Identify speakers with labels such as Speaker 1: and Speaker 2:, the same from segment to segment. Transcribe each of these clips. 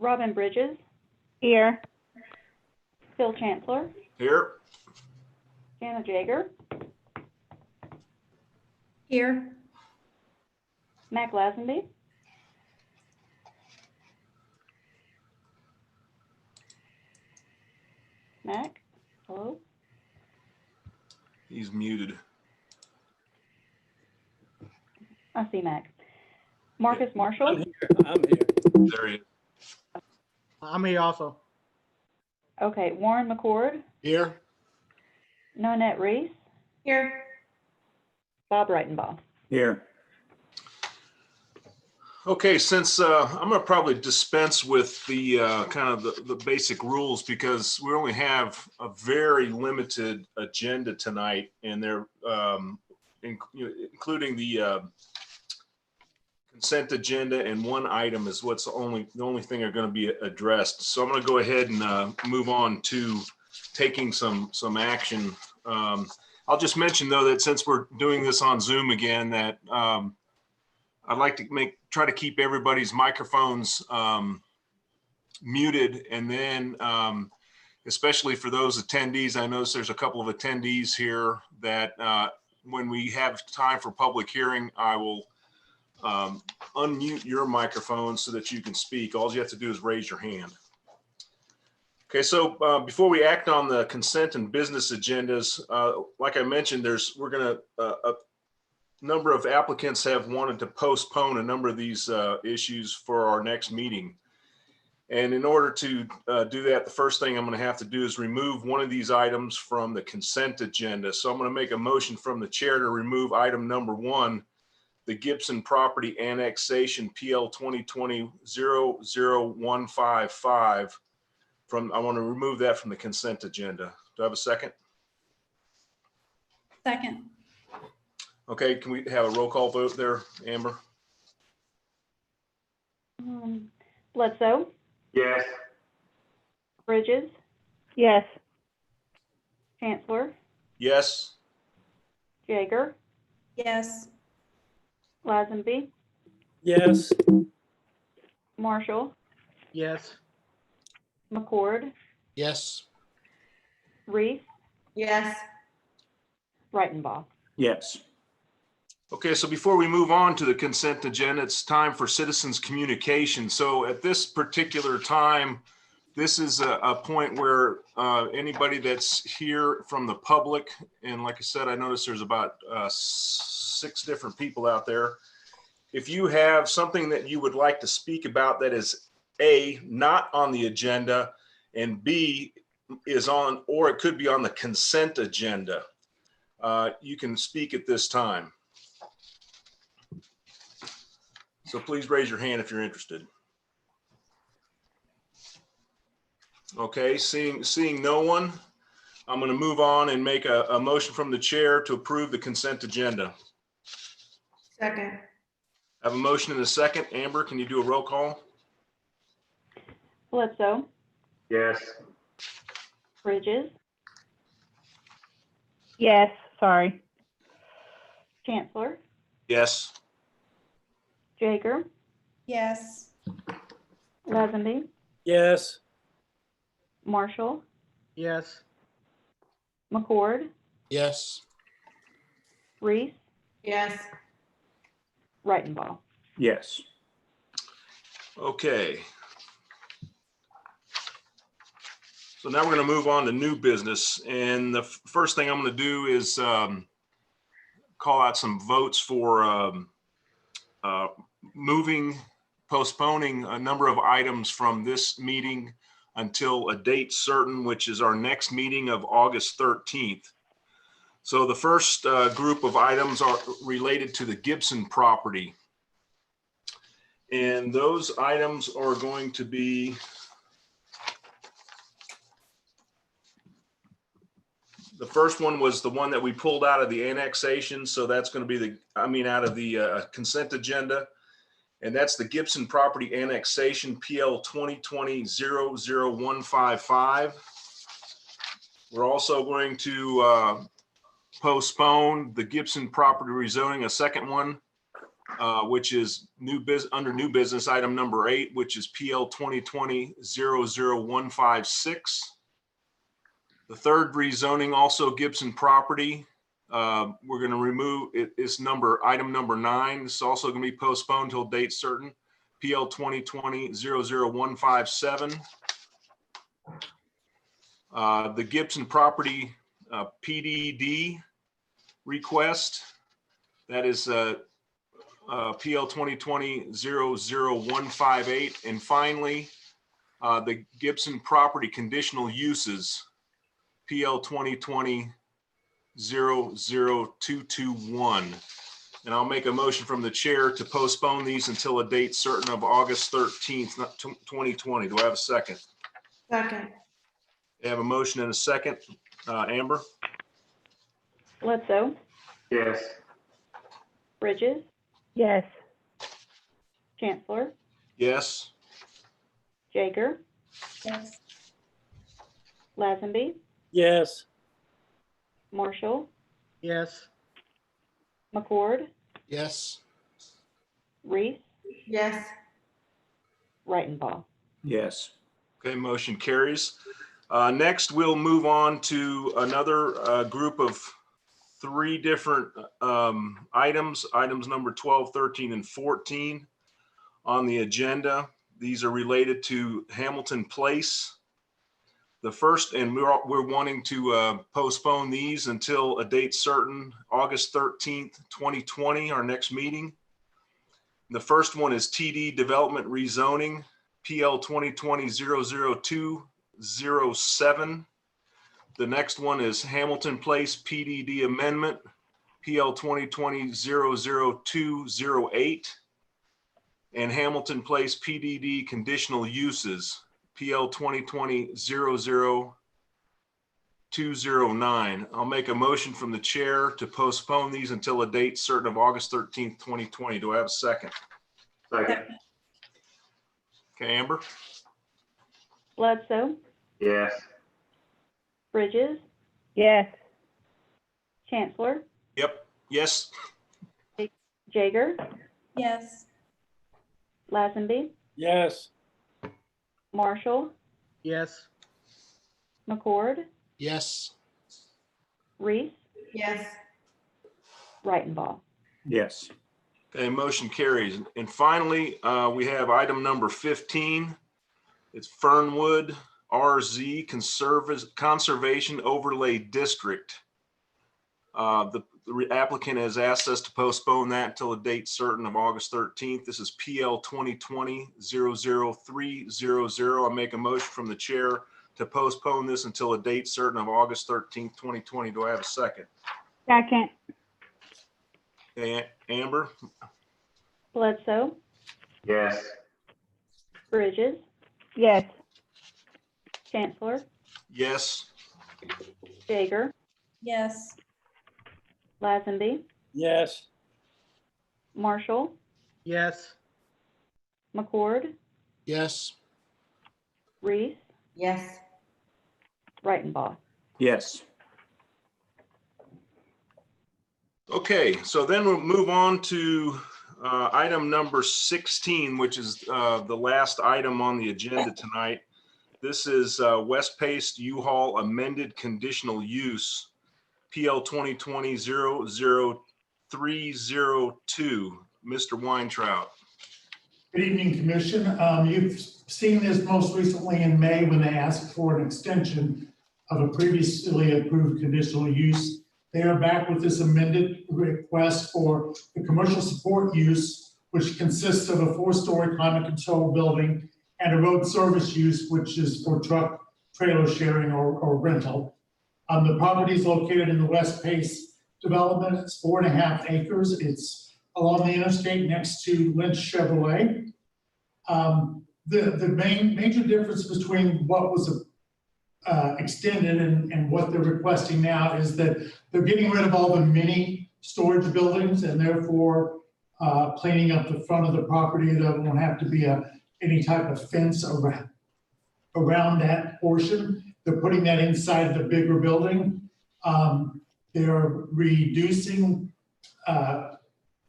Speaker 1: Robin Bridges,
Speaker 2: Here.
Speaker 1: Phil Chancellor,
Speaker 3: Here.
Speaker 1: Jana Jaeger,
Speaker 4: Here.
Speaker 1: Mac Lazenby, Mac, hello?
Speaker 3: He's muted.
Speaker 1: I see Mac. Marcus Marshall,
Speaker 5: I'm here.
Speaker 3: There he is.
Speaker 6: I'm here also.
Speaker 1: okay, Warren McCord,
Speaker 6: Here.
Speaker 1: Nonette Reese,
Speaker 4: Here.
Speaker 1: Bob Reitenbaugh.
Speaker 5: Here.
Speaker 3: Okay, since I'm going to probably dispense with the kind of the basic rules because we only have a very limited agenda tonight, and they're including the consent agenda, and one item is what's the only thing are going to be addressed. So I'm going to go ahead and move on to taking some action. I'll just mention though that since we're doing this on Zoom again, that I'd like to try to keep everybody's microphones muted, and then especially for those attendees, I notice there's a couple of attendees here that when we have time for public hearing, I will unmute your microphone so that you can speak. All you have to do is raise your hand. Okay, so before we act on the consent and business agendas, like I mentioned, we're going to number of applicants have wanted to postpone a number of these issues for our next meeting. And in order to do that, the first thing I'm going to have to do is remove one of these items from the consent agenda. So I'm going to make a motion from the chair to remove item number 1, the Gibson property annexation PL 2020-00155 from, I want to remove that from the consent agenda. Do I have a second?
Speaker 4: Second.
Speaker 3: Okay, can we have a roll call vote there, Amber?
Speaker 1: Bledsoe,
Speaker 5: Yes.
Speaker 1: Bridges,
Speaker 2: Yes.
Speaker 1: Chancellor,
Speaker 3: Yes.
Speaker 1: Jaeger,
Speaker 4: Yes.
Speaker 1: Lazenby,
Speaker 5: Yes.
Speaker 1: Marshall,
Speaker 6: Yes.
Speaker 1: McCord,
Speaker 6: Yes.
Speaker 1: Reese,
Speaker 4: Yes.
Speaker 1: Reitenbaugh.
Speaker 5: Yes.
Speaker 3: Okay, so before we move on to the consent agenda, it's time for citizens communication. So at this particular time, this is a point where anybody that's here from the public, and like I said, I noticed there's about 6 different people out there. If you have something that you would like to speak about that is A, not on the agenda, and B, is on, or it could be on the consent agenda, you can speak at this time. So please raise your hand if you're interested. Okay, seeing no one, I'm going to move on and make a motion from the chair to approve the consent agenda.
Speaker 4: Second.
Speaker 3: I have a motion and a second. Amber, can you do a roll call?
Speaker 1: Bledsoe,
Speaker 5: Yes.
Speaker 1: Bridges,
Speaker 2: Yes. Sorry.
Speaker 1: Chancellor,
Speaker 3: Yes.
Speaker 1: Jaeger,
Speaker 4: Yes.
Speaker 1: Lazenby,
Speaker 5: Yes.
Speaker 1: Marshall,
Speaker 6: Yes.
Speaker 1: McCord,
Speaker 6: Yes.
Speaker 1: Reese,
Speaker 4: Yes.
Speaker 1: Reitenbaugh.
Speaker 5: Yes.
Speaker 3: Okay. So now we're going to move on to new business. And the first thing I'm going to do is call out some votes for postponing a number of items from this meeting until a date certain, which is our next meeting of August 13th. So the first group of items are related to the Gibson property. And those items are going to be the first one was the one that we pulled out of the annexation. So that's going to be out of the consent agenda. And that's the Gibson property annexation PL 2020-00155. We're also going to postpone the Gibson property rezoning, a second one, which is under new business, item number 8, which is PL 2020-00156. The third rezoning, also Gibson property. We're going to remove it. It's item number 9. This is also going to be postponed until date certain. PL 2020-00157. The Gibson property PDD request. That is PL 2020-00158. And finally, the Gibson property conditional uses, PL 2020-00221. And I'll make a motion from the chair to postpone these until a date certain of August 13th, 2020. Do I have a second?
Speaker 4: Second.
Speaker 3: I have a motion and a second. Amber?
Speaker 1: Bledsoe,
Speaker 5: Yes.
Speaker 1: Bridges,
Speaker 2: Yes.
Speaker 1: Chancellor,
Speaker 3: Yes.
Speaker 1: Jaeger,
Speaker 4: Yes.
Speaker 1: Lazenby,
Speaker 5: Yes.
Speaker 1: Marshall,
Speaker 6: Yes.
Speaker 1: McCord,
Speaker 6: Yes.
Speaker 1: Reese,
Speaker 4: Yes.
Speaker 1: Reitenbaugh.
Speaker 5: Yes.
Speaker 3: Okay, motion carries. Next, we'll move on to another group of 3 different items number 12, 13, and 14 on the agenda. These are related to Hamilton Place. The first, and we're wanting to postpone these until a date certain, August 13th, 2020, our next meeting. The first one is TD Development Rezoning, PL 2020-00207. The next one is Hamilton Place PDD Amendment, PL 2020-00208. And Hamilton Place PDD Conditional Uses, PL 2020-00209. I'll make a motion from the chair to postpone these until a date certain of August 13th, 2020. Do I have a second?
Speaker 5: Second.
Speaker 3: Okay, Amber?
Speaker 1: Bledsoe,
Speaker 5: Yes.
Speaker 1: Bridges,
Speaker 2: Yes.
Speaker 1: Chancellor,
Speaker 3: Yep. Yes.
Speaker 1: Jaeger,
Speaker 4: Yes.
Speaker 1: Lazenby,
Speaker 5: Yes.
Speaker 1: Marshall,
Speaker 6: Yes.
Speaker 1: McCord,
Speaker 6: Yes.
Speaker 1: Reese,
Speaker 4: Yes.
Speaker 1: Reitenbaugh.
Speaker 5: Yes.
Speaker 3: Okay, motion carries. And finally, we have item number 15. It's Fernwood RZ Conservation Overlay District. The applicant has asked us to postpone that until a date certain of August 13th. This is PL 2020-00300. I make a motion from the chair to postpone this until a date certain of August 13th, 2020. Do I have a second?
Speaker 2: Second.
Speaker 3: Okay, Amber?
Speaker 1: Bledsoe,
Speaker 5: Yes.
Speaker 1: Bridges,
Speaker 2: Yes.
Speaker 1: Chancellor,
Speaker 3: Yes.
Speaker 1: Jaeger,
Speaker 4: Yes.
Speaker 1: Lazenby,
Speaker 5: Yes.
Speaker 1: Marshall,
Speaker 6: Yes.
Speaker 1: McCord,
Speaker 6: Yes.
Speaker 1: Reese,
Speaker 4: Yes.
Speaker 1: Reitenbaugh.
Speaker 5: Yes.
Speaker 3: Okay, so then we'll move on to item number 16, which is the last item on the agenda tonight. This is West Pace U-Haul amended conditional use, PL 2020-00302. Mr. Weintraub.
Speaker 7: Good evening, Commission. You've seen this most recently in May when they asked for an extension of a previously approved conditional use. They are back with this amended request for the commercial support use, which consists of a 4-story climate control building and a road service use, which is for truck trailer sharing or rental. The property is located in the West Pace development. It's 4.5 acres. It's along the interstate next to Lynch Chevrolet. The major difference between what was extended and what they're requesting now is that they're getting rid of all the mini storage buildings and therefore cleaning up the front of the property. There won't have to be any type of fence around that portion. They're putting that inside the bigger building. They're reducing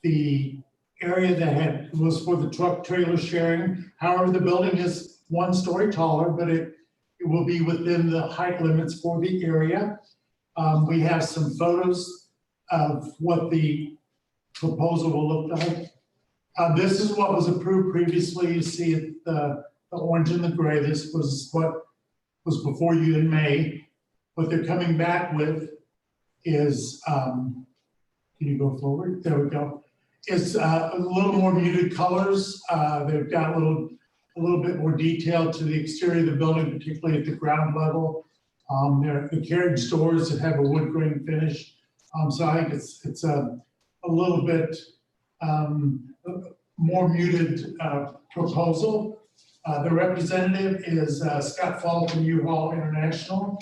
Speaker 7: the area that was for the truck trailer sharing. However, the building is 1 story taller, but it will be within the height limits for the area. We have some photos of what the proposal will look like. This is what was approved previously. You see it, the orange and the gray. This was what was before you in May. What they're coming back with is, can you go forward? There we go. It's a little more muted colors. They've got a little bit more detail to the exterior of the building, particularly at the ground level. The carriage doors that have a wood grain finish. So I think it's a little bit more muted proposal. The representative is Scott Fall from U-Haul International.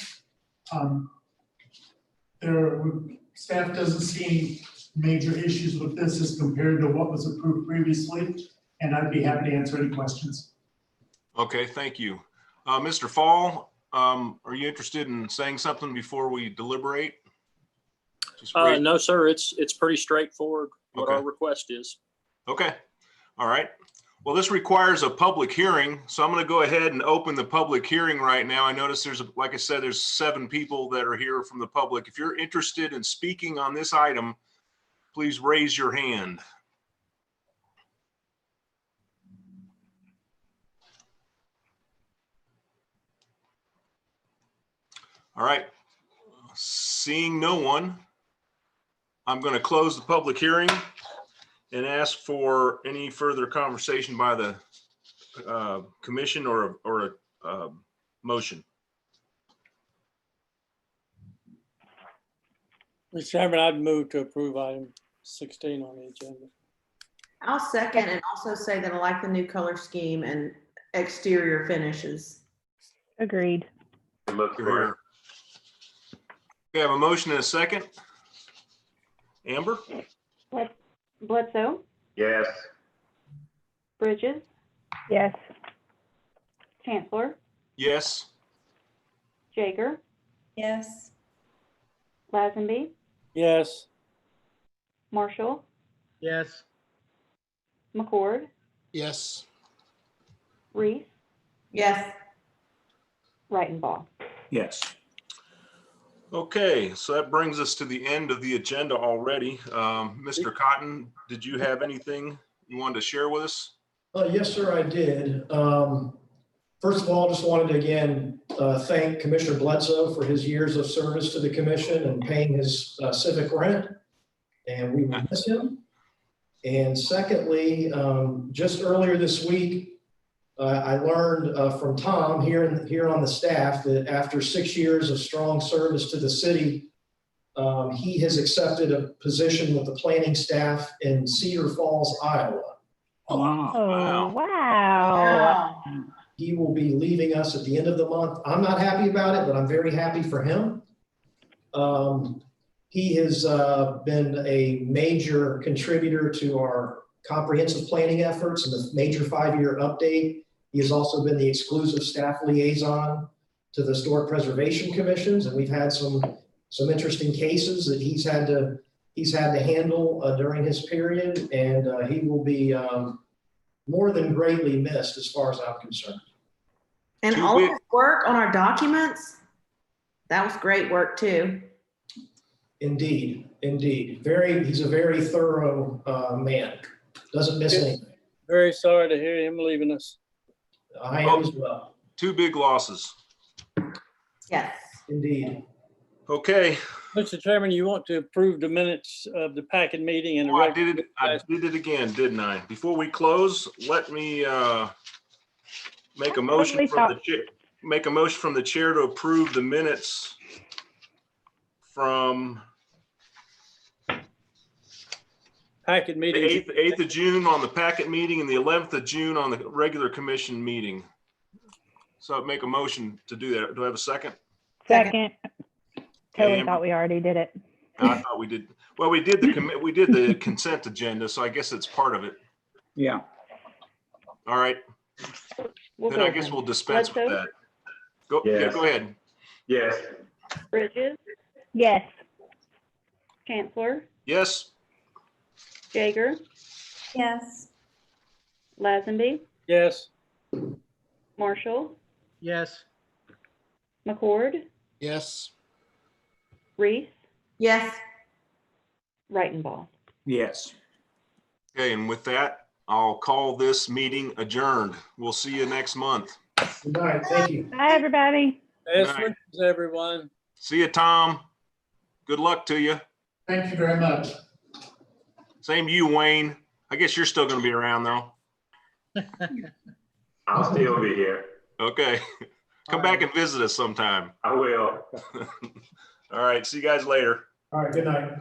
Speaker 7: Staff doesn't see any major issues with this as compared to what was approved previously, and I'd be happy to answer any questions.
Speaker 3: Okay, thank you. Mr. Fall, are you interested in saying something before we deliberate?
Speaker 5: No, sir, it's pretty straightforward what
Speaker 3: Okay.
Speaker 5: our request is.
Speaker 3: Okay, all right. Well, this requires a public hearing, so I'm going to go ahead and open the public hearing right now. I notice like I said, there's 7 people that are here from the public. If you're interested in speaking on this item, please raise your hand. All right, seeing no one, I'm going to close the public hearing and ask for any further conversation by the commission or a motion.
Speaker 8: Mr. Chairman, I'd move to approve item 16 on the agenda.
Speaker 4: I'll second and also say that I like the new color scheme and exterior finishes.
Speaker 2: Agreed.
Speaker 5: It looks
Speaker 3: Here. We have a motion and a second. Amber?
Speaker 1: Bledsoe,
Speaker 5: Yes.
Speaker 1: Bridges,
Speaker 2: Yes.
Speaker 1: Chancellor,
Speaker 3: Yes.
Speaker 1: Jaeger,
Speaker 4: Yes.
Speaker 1: Lazenby,
Speaker 8: Yes.
Speaker 1: Marshall,
Speaker 6: Yes.
Speaker 1: McCord,
Speaker 6: Yes.
Speaker 1: Reese,
Speaker 4: Yes.
Speaker 1: Reitenbaugh.
Speaker 5: Yes.
Speaker 3: Okay, so that brings us to the end of the agenda already. Mr. Cotton, did you have anything you wanted to share with us?
Speaker 9: Yes, sir, I did. First of all, just wanted to again thank Commissioner Bledsoe for his years of service to the commission and paying his civic rent, and we will miss him. And secondly, just earlier this week, I learned from Tom here on the staff that after 6 years of strong service to the city, he has accepted a position with the planning staff in Cedar Falls, Iowa.
Speaker 5: Wow.
Speaker 2: Oh,
Speaker 3: Wow.
Speaker 2: wow.
Speaker 9: He will be leaving us at the end of the month. I'm not happy about it, but I'm very happy for him. He has been a major contributor to our comprehensive planning efforts and the major 5-year update. He has also been the exclusive staff liaison to the Historic Preservation Commissions, and we've had some interesting cases that he's had to handle during his period, and he will be more than greatly missed as far as I'm concerned.
Speaker 4: And
Speaker 3: Too
Speaker 4: all of
Speaker 3: big.
Speaker 4: his work on our documents, that was great work too.
Speaker 9: Indeed. He's a very thorough man. Doesn't miss anything.
Speaker 8: Very sorry to hear him leaving us.
Speaker 9: I am as well.
Speaker 3: 2 big losses.
Speaker 4: Yes.
Speaker 9: Indeed.
Speaker 3: Okay.
Speaker 8: Mr. Chairman, you want to approve the minutes of the packet meeting and the
Speaker 3: Oh, I
Speaker 8: regular.
Speaker 3: did it again, didn't I? Before we close, let me make a motion from the chair. Make a motion from the chair to approve the minutes from
Speaker 8: Packet
Speaker 3: the
Speaker 8: meeting.
Speaker 3: 8th of June on the packet meeting and the 11th of June on the regular commission meeting. So make a motion to do that. Do I have a second?
Speaker 2: Second. Totally
Speaker 3: Amber?
Speaker 2: thought we already did it.
Speaker 3: I thought we did. Well, we did the consent agenda, so I guess it's part of it.
Speaker 5: Yeah.
Speaker 3: All right.
Speaker 1: We'll
Speaker 3: Then
Speaker 1: go
Speaker 3: I guess
Speaker 1: then.
Speaker 3: we'll dispense with
Speaker 1: Bledsoe?
Speaker 3: that. Go, yeah,
Speaker 5: Yes.
Speaker 3: go ahead.
Speaker 5: Yes.
Speaker 1: Bridges,
Speaker 2: Yes.
Speaker 1: Chancellor,
Speaker 3: Yes.
Speaker 1: Jaeger,
Speaker 10: Yes.
Speaker 1: Lazenby,
Speaker 8: Yes.
Speaker 1: Marshall,
Speaker 6: Yes.
Speaker 1: McCord,
Speaker 6: Yes.
Speaker 1: Reese,
Speaker 4: Yes.
Speaker 1: Reitenbaugh.
Speaker 11: Yes.
Speaker 3: Okay, and with that, I'll call this meeting adjourned. We'll see you next month.
Speaker 9: Good night, thank you.
Speaker 2: Bye, everybody.
Speaker 8: Best
Speaker 3: Night.
Speaker 8: wishes, everyone.
Speaker 3: See you, Tom. Good luck to you.
Speaker 7: Thank you very much.
Speaker 3: Same to you, Wayne. I guess you're still going to be around though.
Speaker 11: I'll still be here.
Speaker 3: Okay. Come back and visit us sometime.
Speaker 11: I will.
Speaker 3: All right. See you guys later.
Speaker 9: All right, good night.